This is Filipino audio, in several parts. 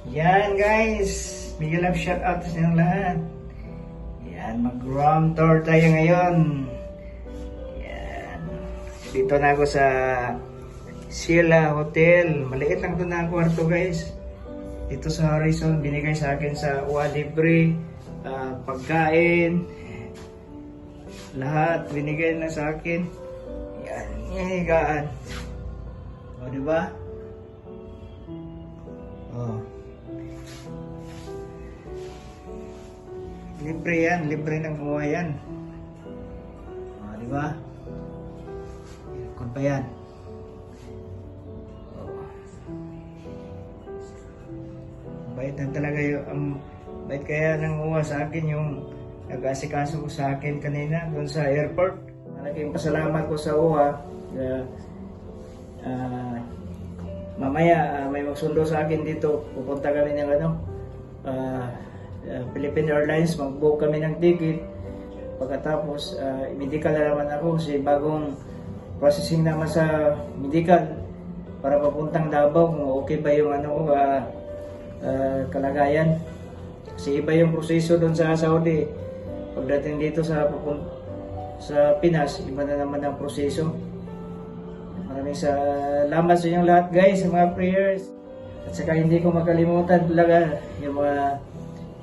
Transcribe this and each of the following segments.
Yan guys, bigyan lang shout out sa inyong lahat. Yan, mag-room tour tayo ngayon. Yan. Dito na ako sa Sila Hotel. Maliit lang ito na ang kwarto guys. Dito sa Horizon, binigay sa akin sa Uwa Libre. Pagkain. Lahat binigay na sa akin. Yan, yung higaan. O, diba? Oh. Libre yan, libre ng gumawa yan. O, diba? Kung pa yan. Bait na talaga yung bait kaya nang uwa sa akin yung nag-asikaso ko sa akin kanina doon sa airport. Malaking pasalamat ko sa uwa. Mamaya may magsundo sa akin dito. Pupunta kami ng Philippine Airlines, mag-book kami ng ticket. Pagkatapos medical na naman ako kasi bagong processing naman sa medical para papuntang Davao kung okay ba yung kalagayan. Kasi iba yung proseso doon sa Saudi. Pagdating dito sa Pinas, iba na naman ang proseso. Maraming salamat sa inyong lahat guys, sa mga prayers. At saka hindi ko makalimutan talaga yung mga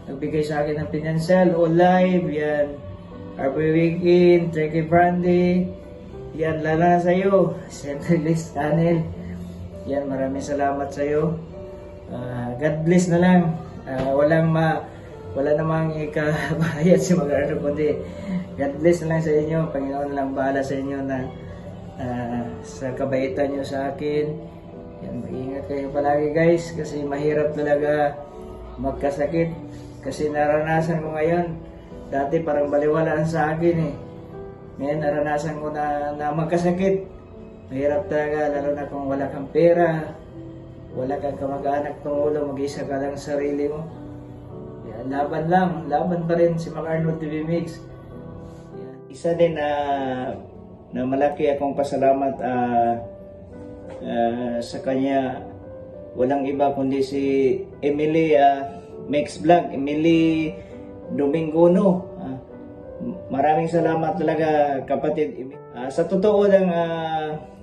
nagbigay sa akin ng financial, Olive, yan, RB Weekend, Trekkie Brandy, yan, lala sa iyo, Central List Channel. Yan, maraming salamat sa iyo. God bless na lang. Wala namang ikabayad si Mag-Arno, kundi God bless na lang sa inyo. Panginoon na lang bahala sa inyo na sa kabaitan nyo sa akin. Yan, mag-ingat kayo palagi guys kasi mahirap talaga magkasakit. Kasi naranasan ko ngayon. Dati parang baliwalaan sa akin eh. Ngayon naranasan ko na magkasakit. Mahirap talaga, lalo na kung wala kang pera, wala kang kamag-anak tumulong, mag-isa ka lang sa sarili mo. Yan, laban pa rin si Mag-Arno TV Mix. Yan. Isa din na malaki akong pasalamat sa kanya, walang iba kundi si Emily Mix Vlog, Emily Domingono. Maraming salamat talaga kapatid. Sa totoo lang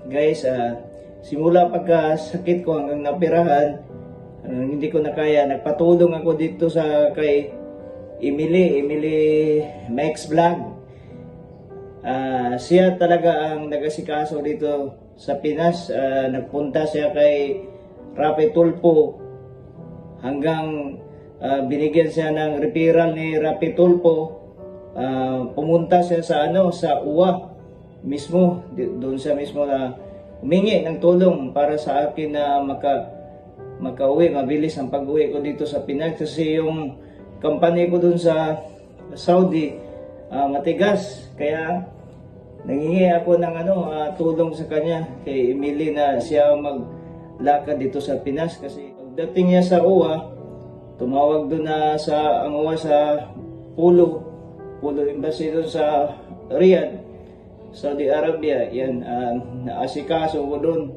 guys, simula pagkasakit ko hanggang napirahan, hindi ko na kaya, nagpatulong ako dito kay Emily Mix Vlog. Siya talaga ang nag-asikaso dito sa Pinas. Nagpunta siya kay Rapi Tulfo hanggang binigyan siya ng referral ni Rapi Tulfo. Pumunta siya sa Uwa mismo, doon siya mismo na humingi ng tulong para sa akin na makauwi, mabilis ang pag-uwi ko dito sa Pinas kasi yung company ko doon sa Saudi matigas, kaya nangingi ako ng tulong sa kanya kay Emily na siya maglakad dito sa Pinas. Kasi pagdating niya sa Uwa, tumawag doon ang Uwa sa Pulo Embassy doon sa Riyadh, Saudi Arabia. Yan, naasikaso ko doon.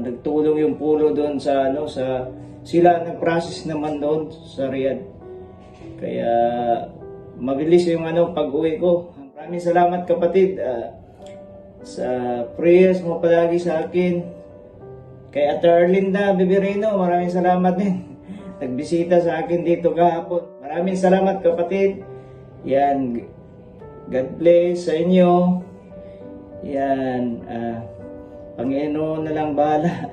Nagtulong yung Pulo doon sila nag-process naman doon sa Riyadh. Kaya mabilis yung pag-uwi ko. Maraming salamat kapatid sa prayers mo palagi sa akin. Kay Ate Arlinda Biberino, maraming salamat din. Nagbisita sa akin dito kahapon. Maraming salamat kapatid. Yan, God bless sa inyo. Yan, Panginoon na lang bahala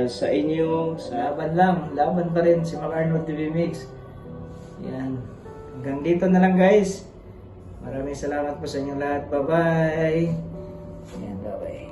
sa inyo. Laban pa rin si Mag-Arno TV Mix. Yan, hanggang dito na lang guys. Maraming salamat po sa inyo lahat. Bye bye. Yan, bye bye.